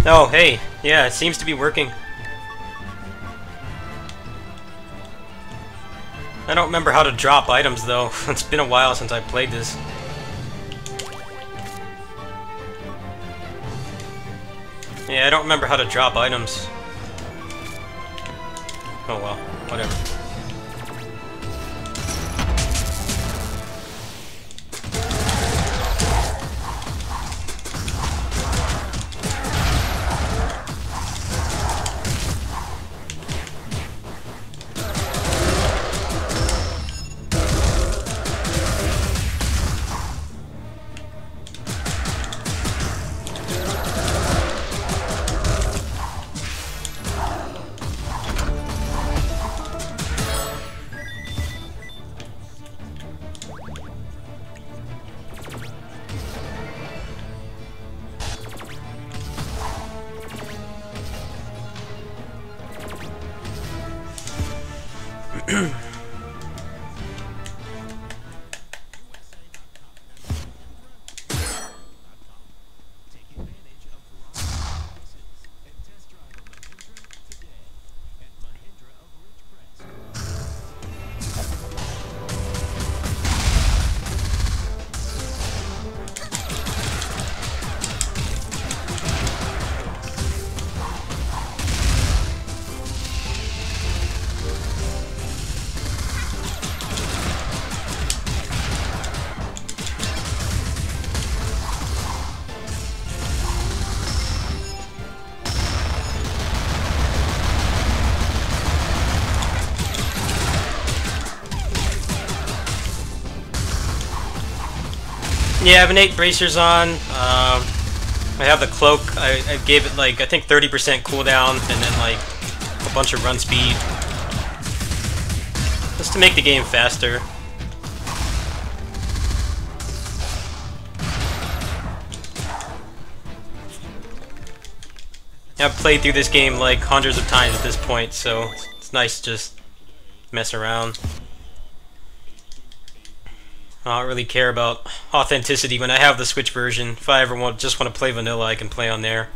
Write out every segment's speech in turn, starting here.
Oh, hey. Yeah, it seems to be working. I don't remember how to drop items, though. It's been a while since I played this. Yeah, I don't remember how to drop items. Oh well, whatever. Yeah, I have innate bracers on. I have the cloak. I gave it like, I think 30% cooldown and then like a bunch of run speed. Just to make the game faster. I've played through this game like hundreds of times at this point, so it's nice to just mess around. I don't really care about authenticity when I have the Switch version. If I ever just want to play vanilla, I can play on there.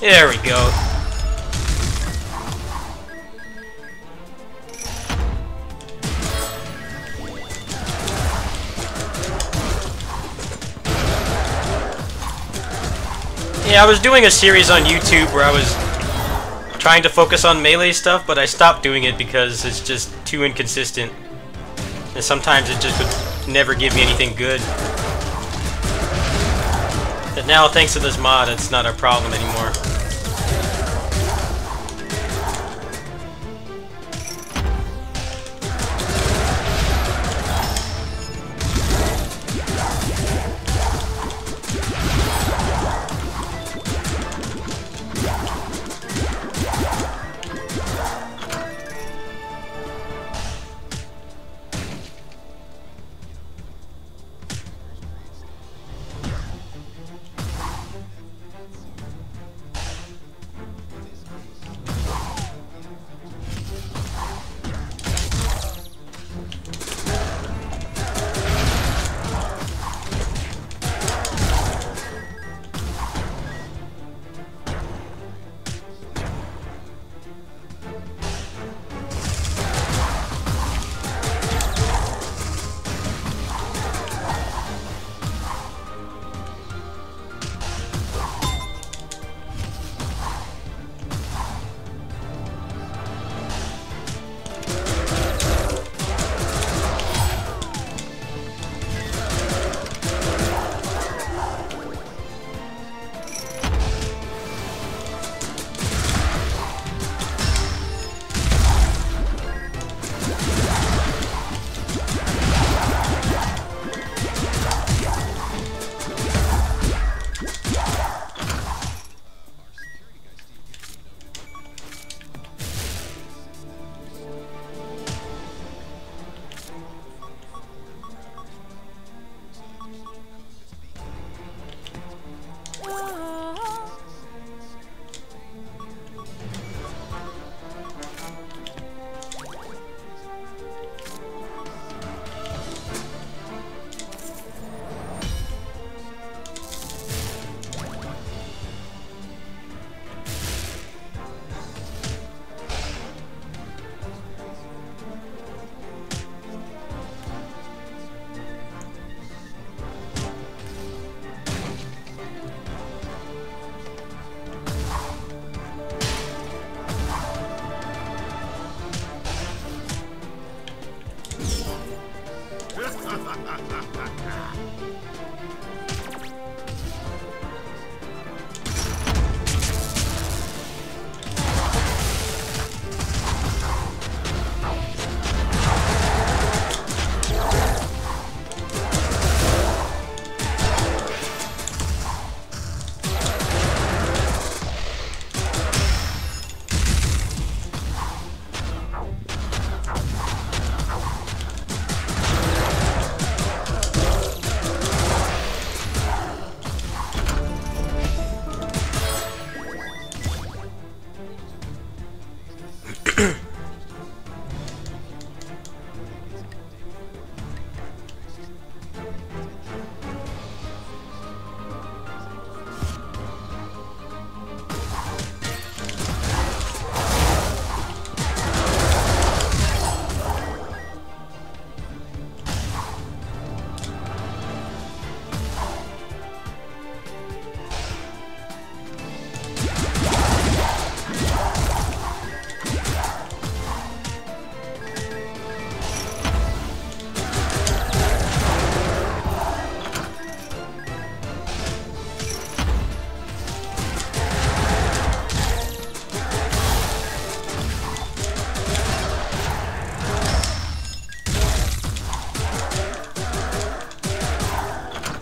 There we go. Yeah, I was doing a series on YouTube where I was trying to focus on melee stuff, but I stopped doing it because it's just too inconsistent. And sometimes it just would never give me anything good. But now, thanks to this mod, it's not a problem anymore.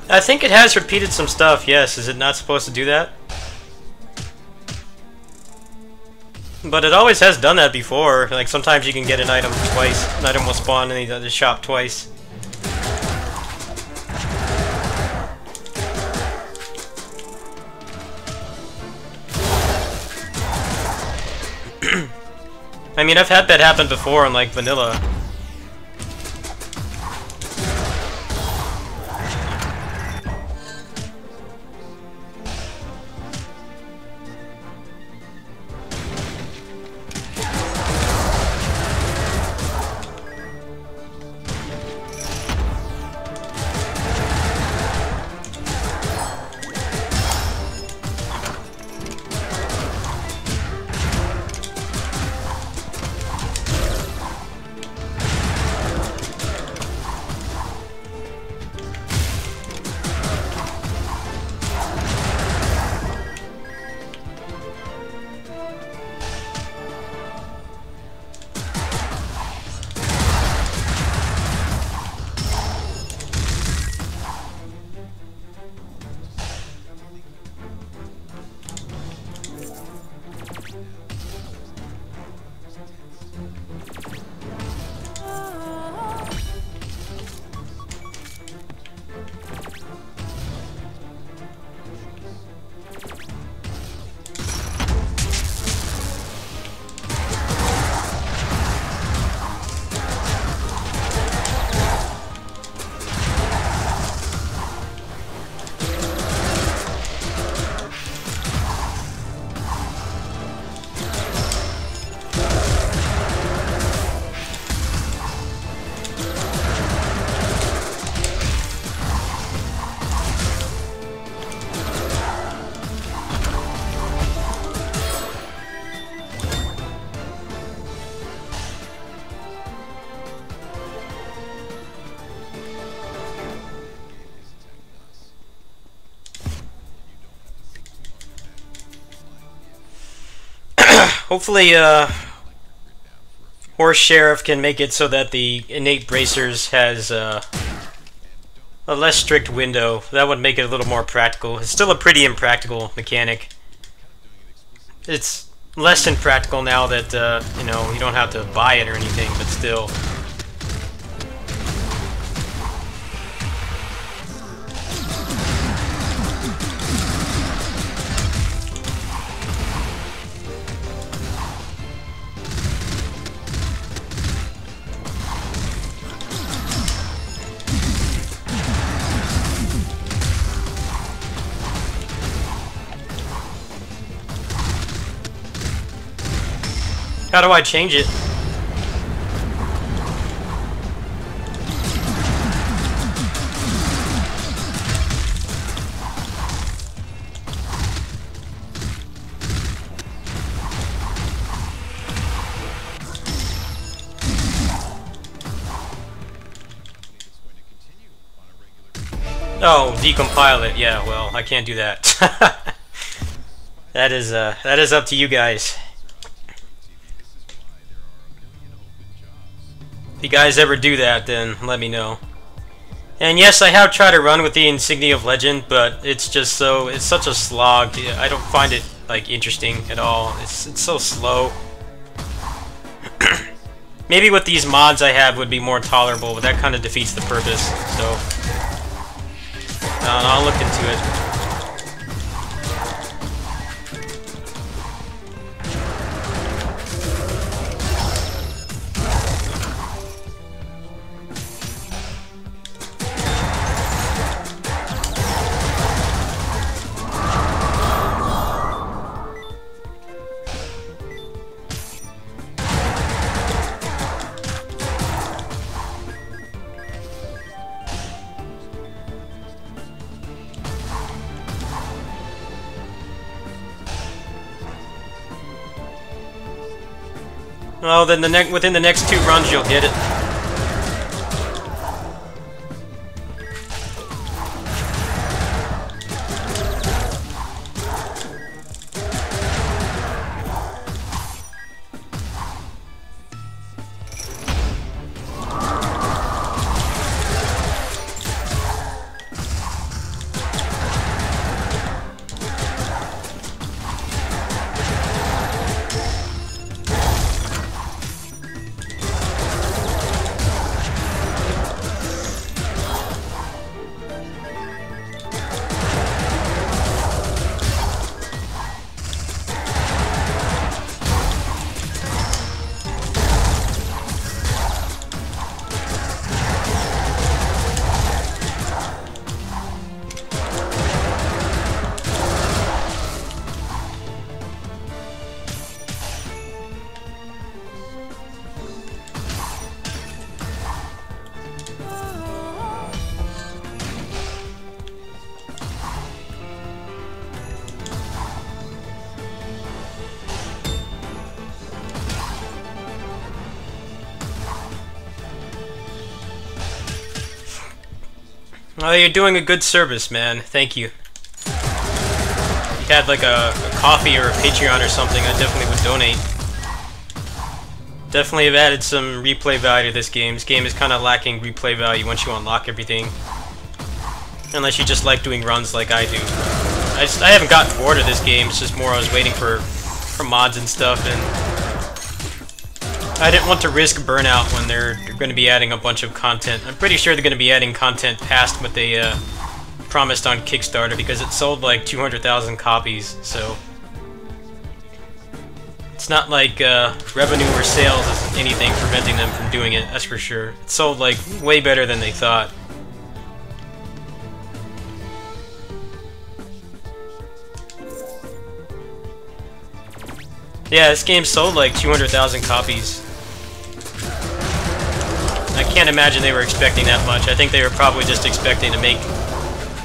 I think it has repeated some stuff, yes. Is it not supposed to do that? But it always has done that before. Like, sometimes you can get an item twice. An item will spawn in the shop twice. I mean, I've had that happen before in, like, vanilla. Hopefully, Horse Sheriff can make it so that the innate bracers has a less strict window. That would make it a little more practical. It's still a pretty impractical mechanic. It's less impractical now that you know, you don't have to buy it or anything, but still. How do I change it? Oh, decompile it. Yeah, well, I can't do that. That is up to you guys. If you guys ever do that, then let me know. And yes, I have tried to run with the Insignia of Legend, but it's just it's such a slog. I don't find it like interesting at all. It's so slow. Maybe with these mods I have would be more tolerable, but that kind of defeats the purpose. So I'll look into it. Well, then within the next 2 runs you'll get it. Oh, you're doing a good service, man. Thank you. If you had like a coffee or a Patreon or something, I definitely would donate. Definitely have added some replay value to this game. This game is kind of lacking replay value once you unlock everything. Unless you just like doing runs like I do. I haven't gotten bored of this game, it's just more I was waiting for mods and stuff, and I didn't want to risk burnout when they're going to be adding a bunch of content. I'm pretty sure they're going to be adding content past what they promised on Kickstarter, because it sold like 200,000 copies, so it's not like revenue or sales is anything preventing them from doing it, that's for sure. It sold like way better than they thought. Yeah, this game sold like 200,000 copies. I can't imagine they were expecting that much. I think they were probably just expecting to make,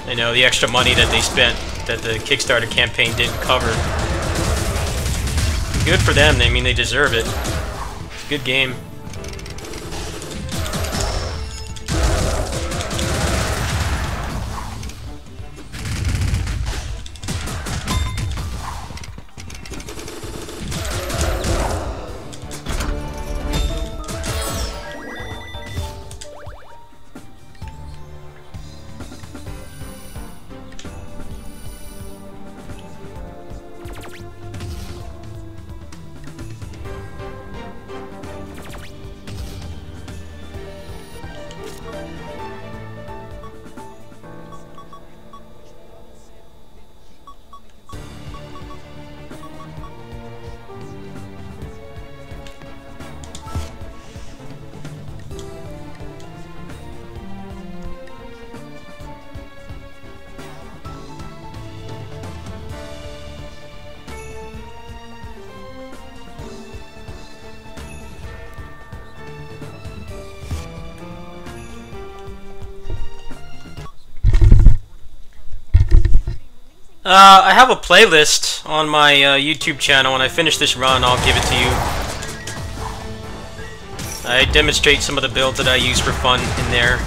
you know, the extra money that they spent that the Kickstarter campaign didn't cover. Good for them. I mean, they deserve it. It's a good game. I have a playlist on my YouTube channel. When I finish this run, I'll give it to you. I demonstrate some of the builds that I use for fun in there.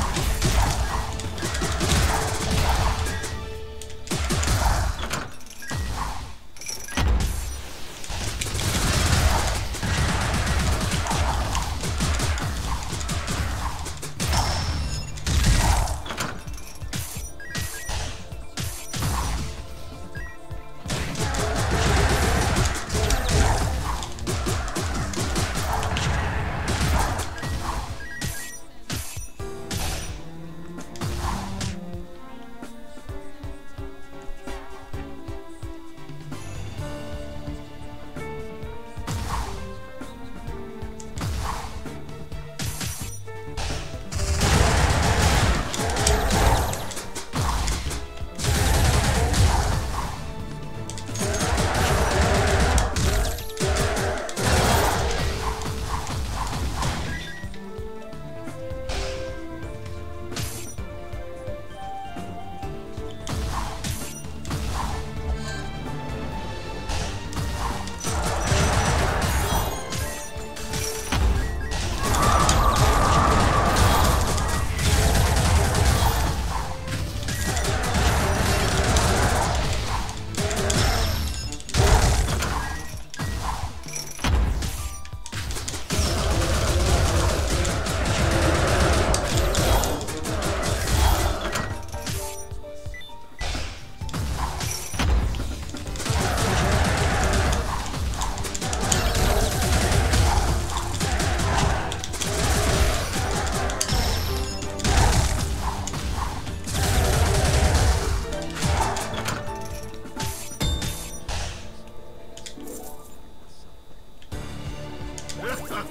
I'm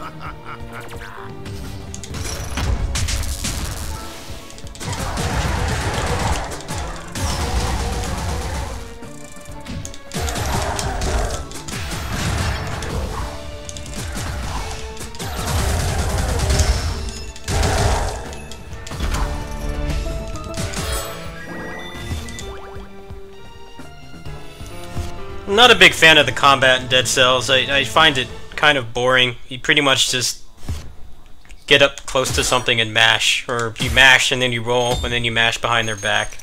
not a big fan of the combat in Dead Cells. I find it kind of boring. You pretty much just get up close to something and mash, or you mash and then you roll, and then you mash behind their back.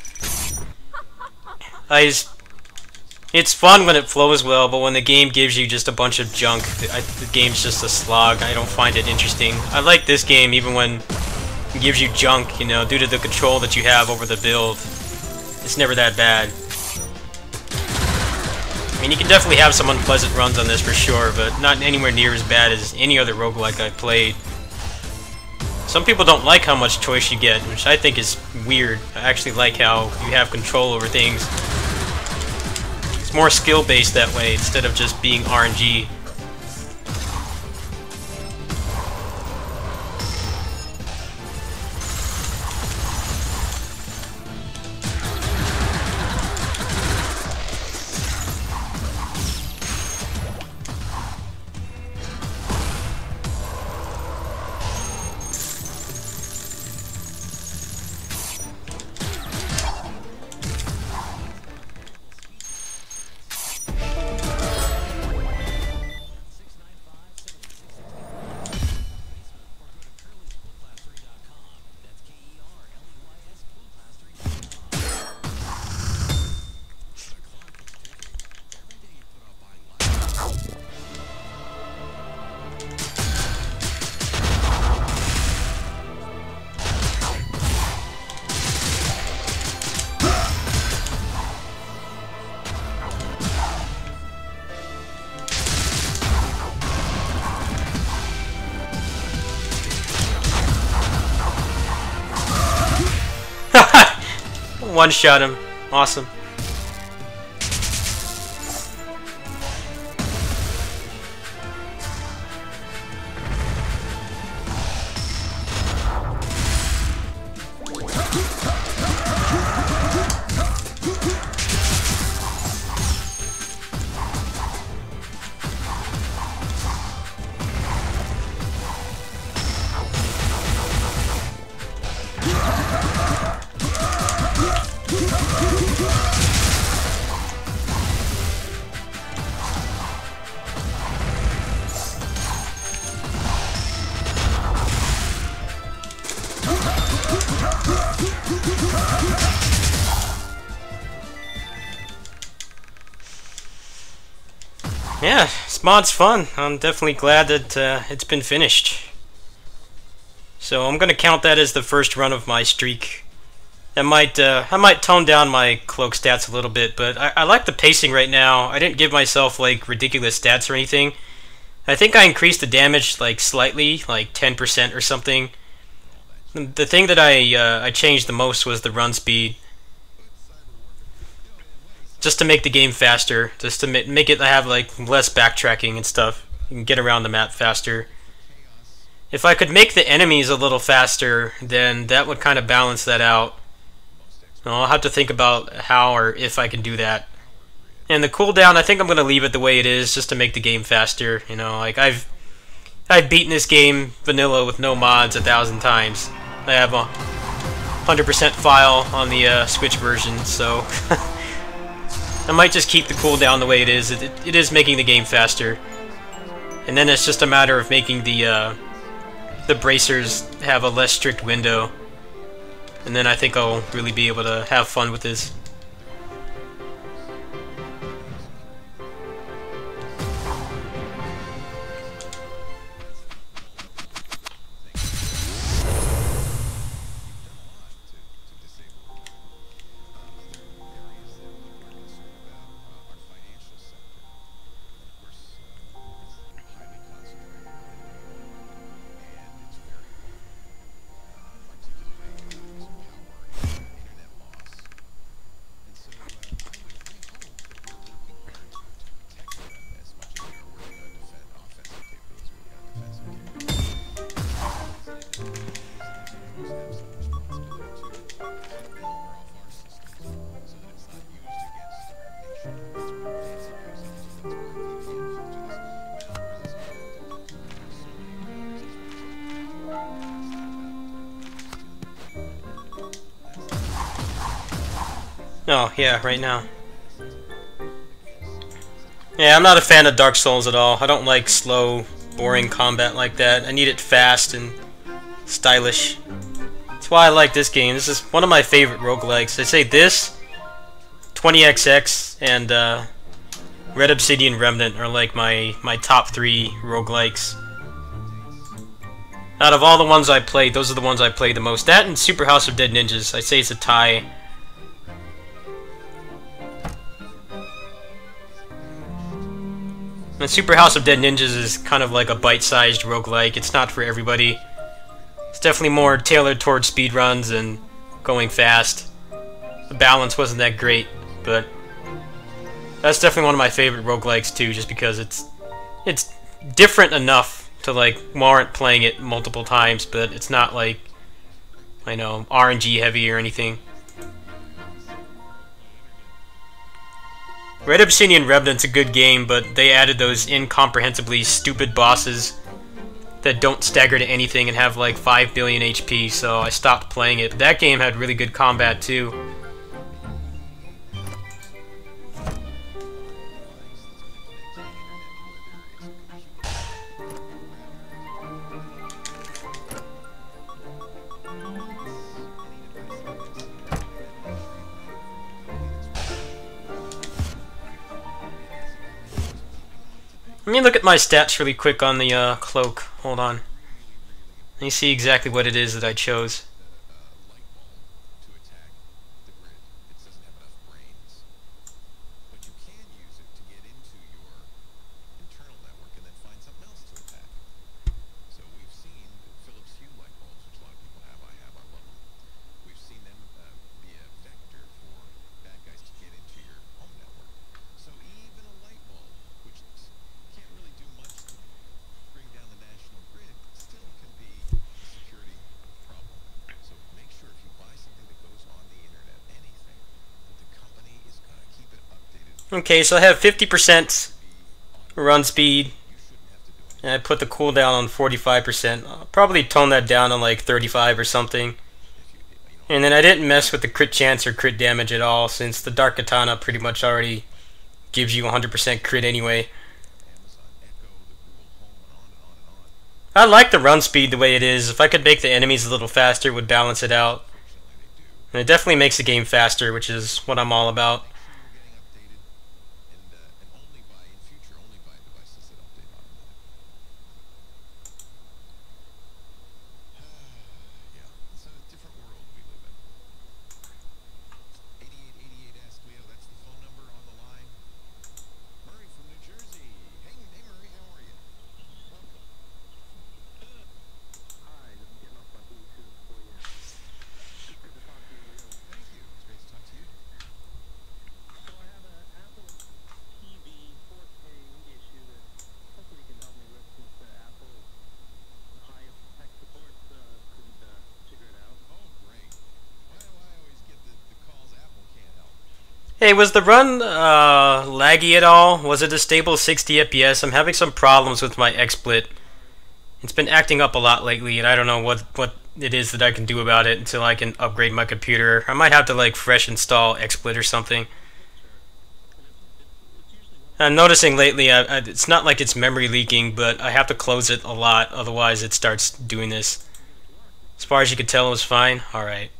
It's fun when it flows well, but when the game gives you just a bunch of junk, the game's just a slog. I don't find it interesting. I like this game even when it gives you junk, you know, due to the control that you have over the build. It's never that bad. I mean, you can definitely have some unpleasant runs on this for sure, but not anywhere near as bad as any other roguelike I've played. Some people don't like how much choice you get, which I think is weird. I actually like how you have control over things. It's more skill-based that way, instead of just being RNG. One-shot him. Awesome. Yeah, this mod's fun. I'm definitely glad that it's been finished. So I'm gonna count that as the first run of my streak. I might tone down my cloak stats a little bit, but I like the pacing right now. I didn't give myself like ridiculous stats or anything. I think I increased the damage like slightly, like 10% or something. The thing that I changed the most was the run speed. Just to make the game faster, just to make it have like less backtracking and stuff. You can get around the map faster. If I could make the enemies a little faster, then that would kind of balance that out. I'll have to think about how or if I can do that. And the cooldown, I think I'm going to leave it the way it is, just to make the game faster. You know, like I've beaten this game vanilla with no mods 1,000 times. I have a 100% file on the Switch version, so I might just keep the cooldown the way it is. It is making the game faster. And then it's just a matter of making the bracers have a less strict window. And then I think I'll really be able to have fun with this. Oh, yeah, right now. Yeah, I'm not a fan of Dark Souls at all. I don't like slow, boring combat like that. I need it fast and stylish. That's why I like this game. This is one of my favorite roguelikes. I say this, 20XX, and Red Obsidian Remnant are like my top 3 roguelikes. Out of all the ones I played, those are the ones I played the most. That and Super House of Dead Ninjas, I'd say it's a tie. And Super House of Dead Ninjas is kind of like a bite-sized roguelike. It's not for everybody. It's definitely more tailored towards speedruns and going fast. The balance wasn't that great, but that's definitely one of my favorite roguelikes too, just because it's different enough to like warrant playing it multiple times, but it's not like, I know, RNG heavy or anything. Red Obsidian Remnant's a good game, but they added those incomprehensibly stupid bosses that don't stagger to anything and have like 5 billion HP, so I stopped playing it. But that game had really good combat too. Let me look at my stats really quick on the cloak. Hold on. Let me see exactly what it is that I chose. Okay, so I have 50% run speed, and I put the cooldown on 45%. I'll probably tone that down to like 35 or something. And then I didn't mess with the crit chance or crit damage at all, since the Dark Katana pretty much already gives you 100% crit anyway. I like the run speed the way it is. If I could make the enemies a little faster, it would balance it out. And it definitely makes the game faster, which is what I'm all about. Hey, was the run laggy at all? Was it a stable 60 FPS? I'm having some problems with my XSplit. It's been acting up a lot lately, and I don't know what it is that I can do about it until I can upgrade my computer. I might have to like fresh install XSplit or something. I'm noticing lately, it's not like it's memory leaking, but I have to close it a lot, otherwise it starts doing this. As far as you could tell, it was fine. Alright.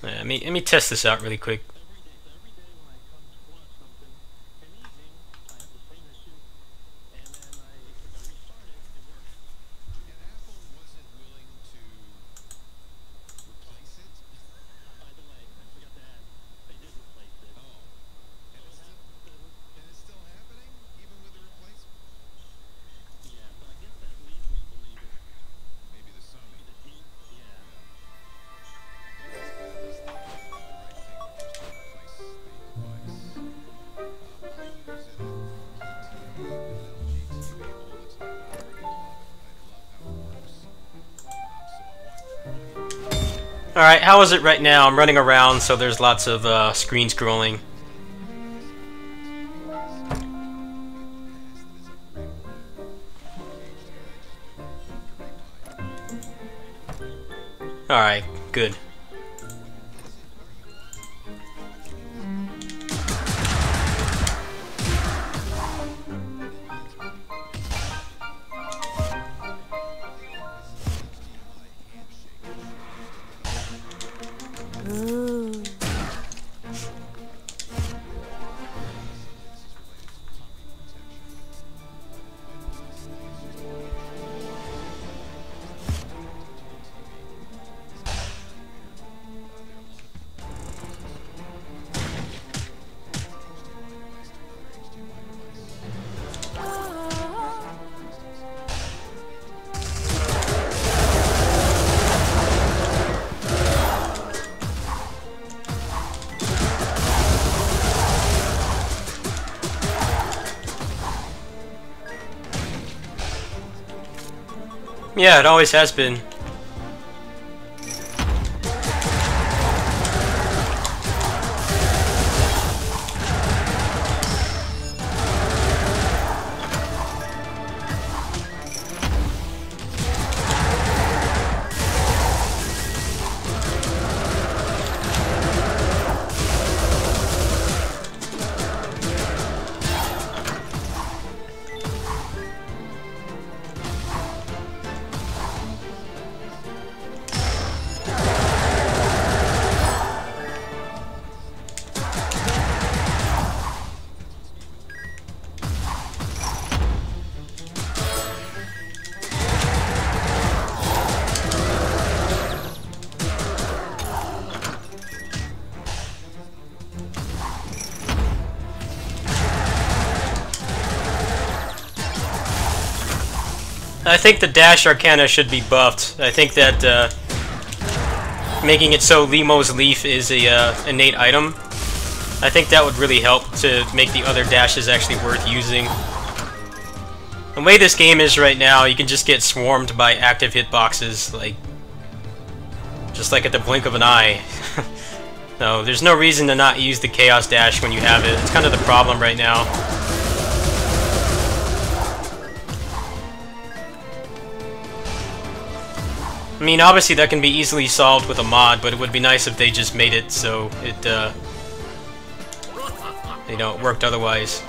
Let me test this out really quick. Alright, how is it right now? I'm running around, so there's lots of screen scrolling. Alright, good. Yeah, it always has been. I think the dash arcana should be buffed. I think that making it so Lemo's Leaf is a innate item, I think that would really help to make the other dashes actually worth using. The way this game is right now, you can just get swarmed by active hitboxes, like just like at the blink of an eye. No, there's no reason to not use the Chaos Dash when you have it. It's kind of the problem right now. I mean, obviously that can be easily solved with a mod, but it would be nice if they just made it so it, you know, it worked otherwise.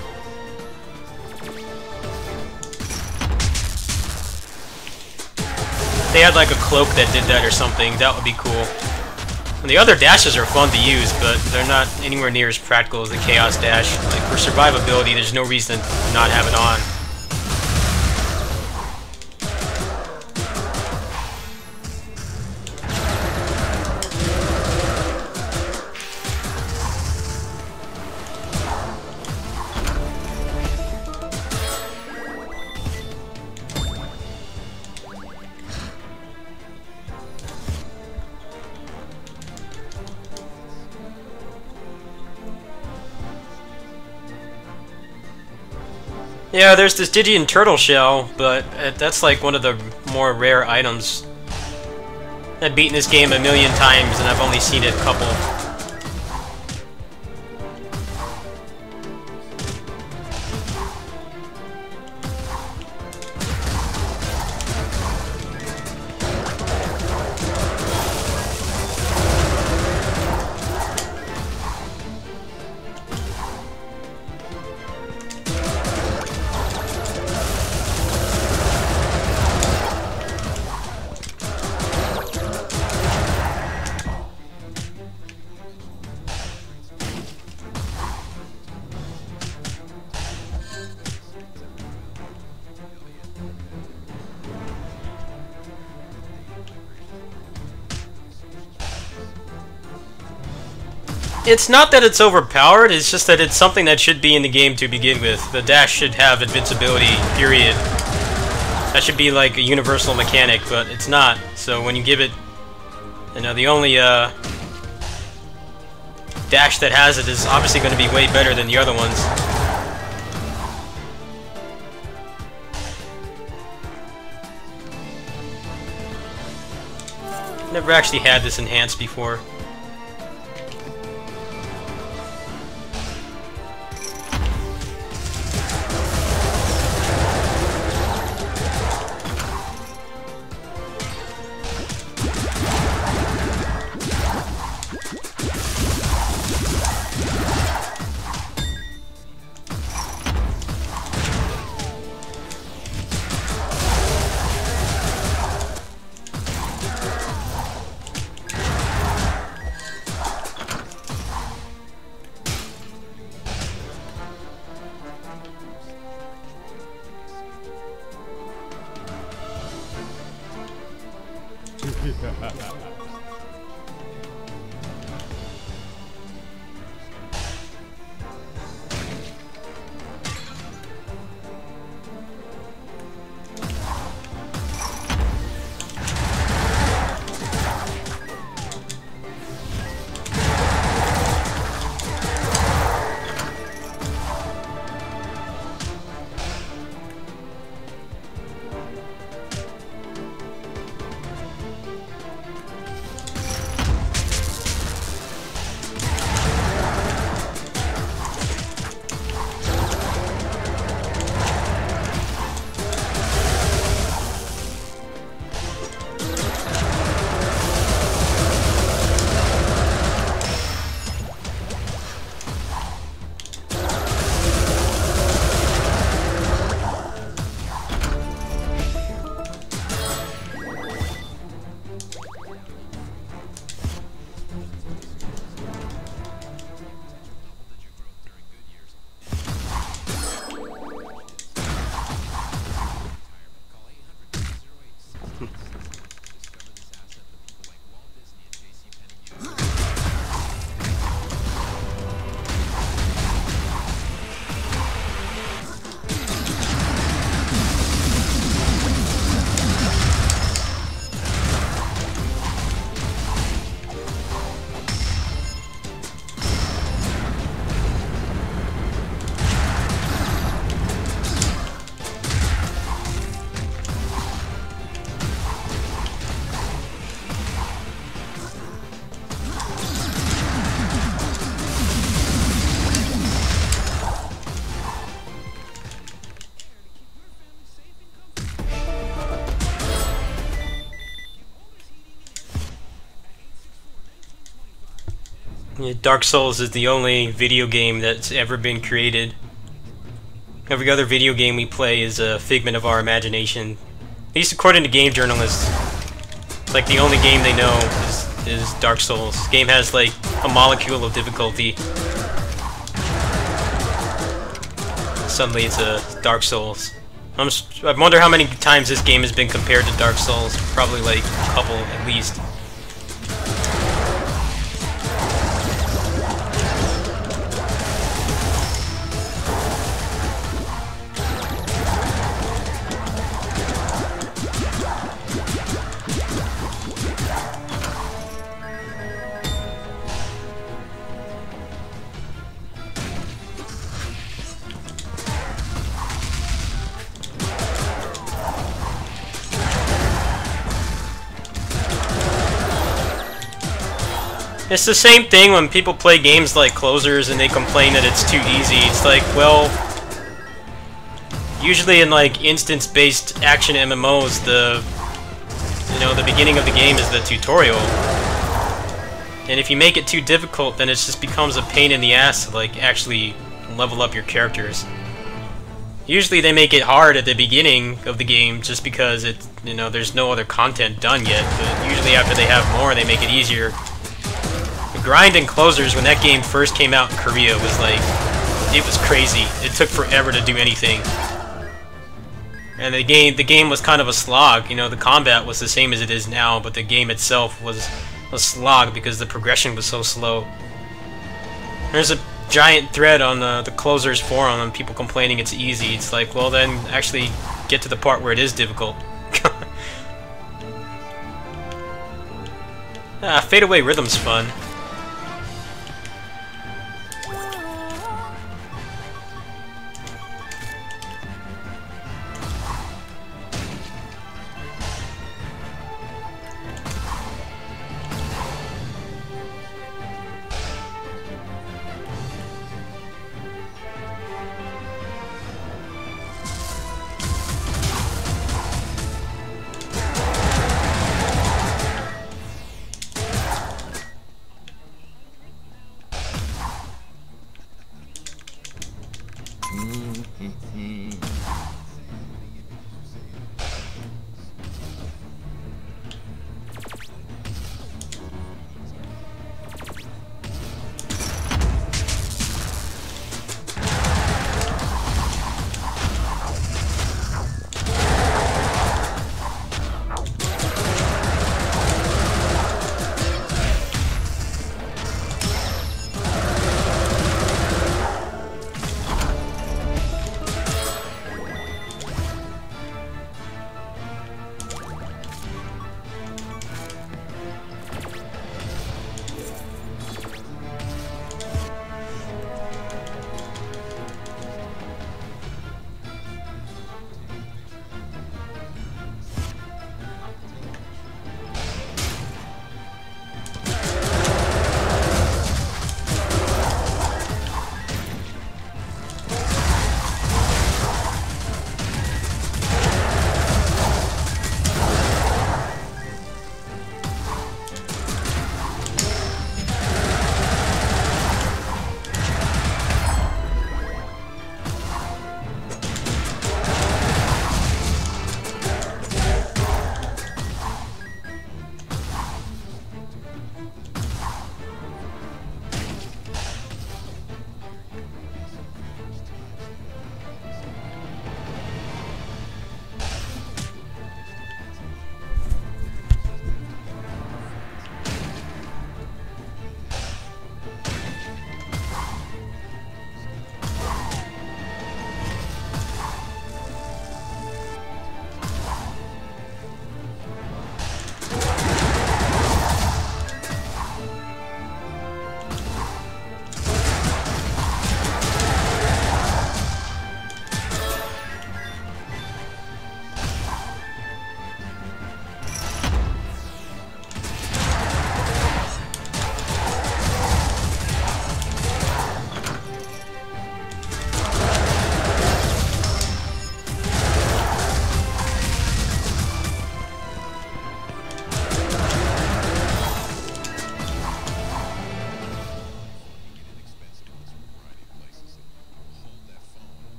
If they had like a cloak that did that or something, that would be cool. And the other dashes are fun to use, but they're not anywhere near as practical as the Chaos Dash. Like, for survivability, there's no reason to not have it on. Yeah, there's this Stygian turtle shell, but that's like one of the more rare items. I've beaten this game a million times and I've only seen it a couple. It's not that it's overpowered, it's just that it's something that should be in the game to begin with. The dash should have invincibility, period. That should be like a universal mechanic, but it's not. So when you give it, you know, the only dash that has it is obviously going to be way better than the other ones. Never actually had this enhanced before. Yeah, Dark Souls is the only video game that's ever been created. Every other video game we play is a figment of our imagination. At least according to game journalists. It's like the only game they know is Dark Souls. This game has like a molecule of difficulty. Suddenly it's a Dark Souls. I wonder how many times this game has been compared to Dark Souls. Probably like a couple at least. It's the same thing when people play games like Closers and they complain that it's too easy. It's like, well, usually in like instance-based action MMOs, the beginning of the game is the tutorial. And if you make it too difficult, then it just becomes a pain in the ass to like actually level up your characters. Usually they make it hard at the beginning of the game just because there's no other content done yet, but usually after they have more, they make it easier. The grind in Closers, when that game first came out in Korea, was like, it was crazy. It took forever to do anything. And the game was kind of a slog. The combat was the same as it is now, but the game itself was a slog because the progression was so slow. There's a giant thread on the Closers forum and people complaining it's easy. It's like, well then, actually get to the part where it is difficult. Fadeaway Rhythm's fun.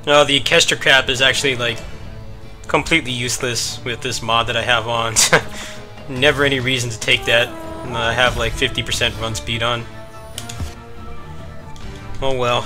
No, the Kestra Cap is actually like completely useless with this mod that I have on. Never any reason to take that. I have like 50% run speed on. Oh well.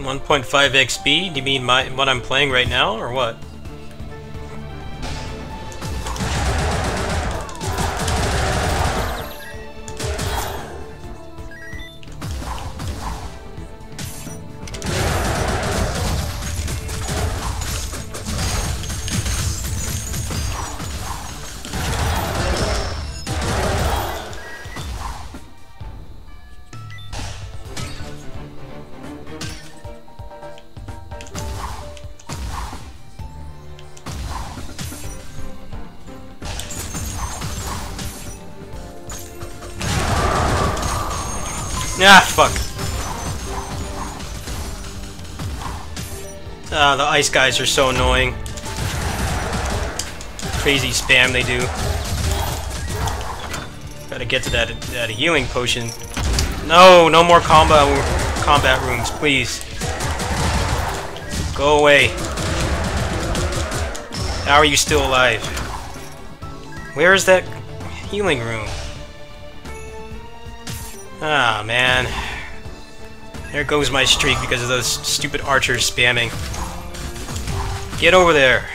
One 1.5 XP? Do you mean what I'm playing right now, or what? Ah, fuck. Ah, the ice guys are so annoying. Crazy spam they do. Gotta get to that healing potion. No, no more combat rooms, please. Go away. How are you still alive? Where is that healing room? Ah, man. There goes my streak because of those stupid archers spamming. Get over there.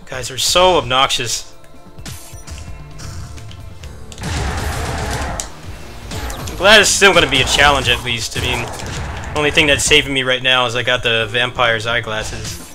Guys are so obnoxious. I'm glad it's still going to be a challenge at least. I mean, the only thing that's saving me right now is I got the vampire's eyeglasses.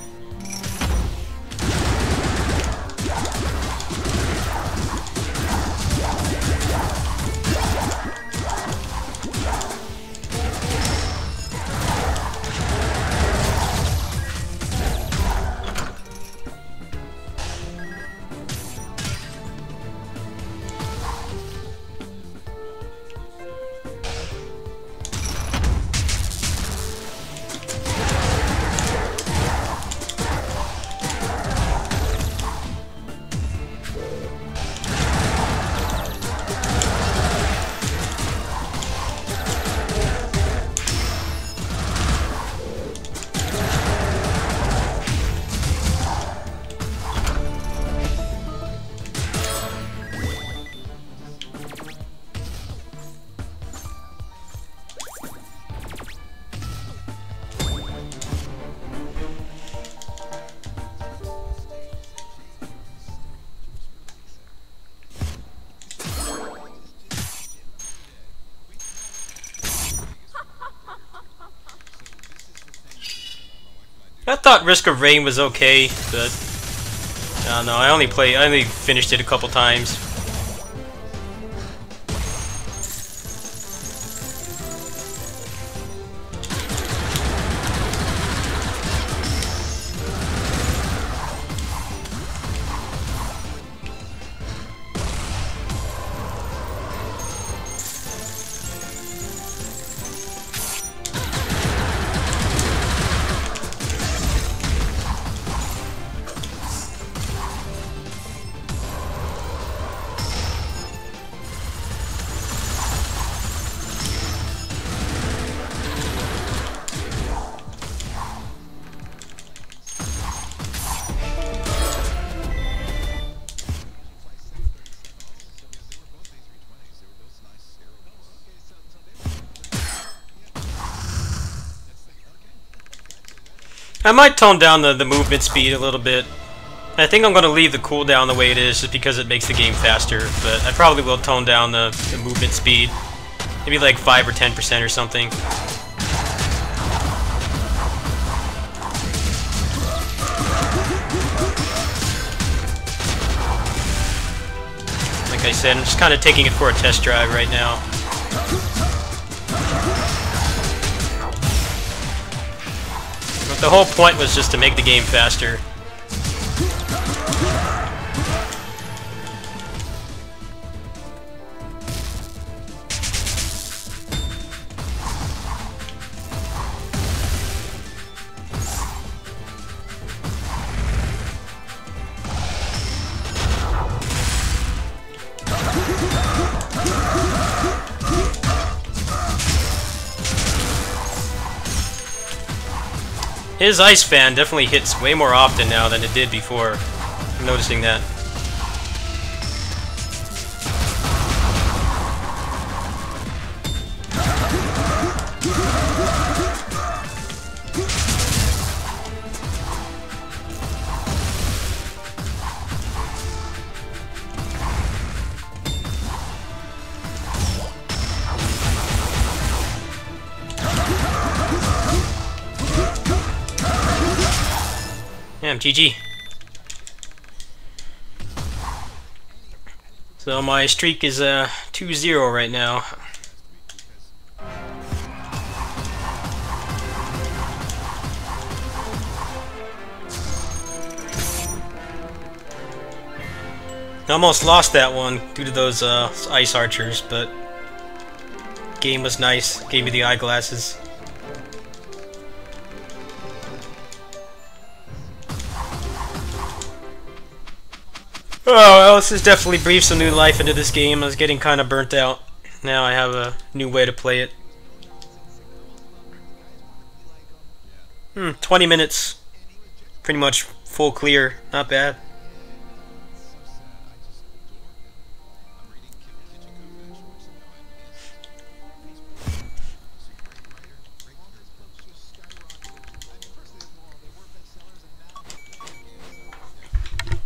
I thought Risk of Rain was okay, but I don't know. I only finished it a couple times. I might tone down the movement speed a little bit. I think I'm going to leave the cooldown the way it is just because it makes the game faster, but I probably will tone down the movement speed. Maybe like 5 or 10% or something. Like I said, I'm just kind of taking it for a test drive right now. But the whole point was just to make the game faster. His ice fan definitely hits way more often now than it did before. I'm noticing that. Damn, GG. So my streak is 2-0 right now. I almost lost that one due to those ice archers, but game was nice. Gave me the eyeglasses. Oh, well, this has definitely breathed some new life into this game. I was getting kind of burnt out. Now I have a new way to play it. 20 minutes. Pretty much full clear. Not bad.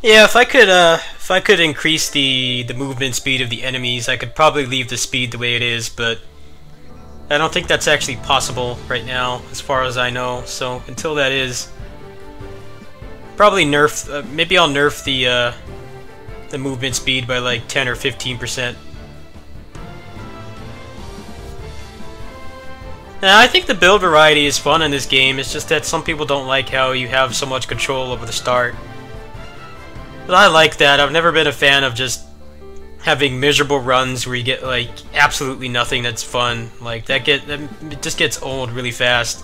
Yeah, if I could increase the movement speed of the enemies, I could probably leave the speed the way it is, but I don't think that's actually possible right now, as far as I know. So until that is, probably nerf. Maybe I'll nerf the movement speed by like 10 or 15%. Now, I think the build variety is fun in this game. It's just that some people don't like how you have so much control over the start. But I like that. I've never been a fan of just having miserable runs where you get like absolutely nothing that's fun. Like it just gets old really fast.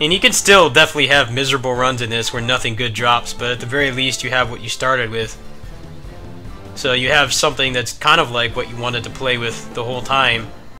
And you can still definitely have miserable runs in this where nothing good drops, but at the very least you have what you started with. So you have something that's kind of like what you wanted to play with the whole time.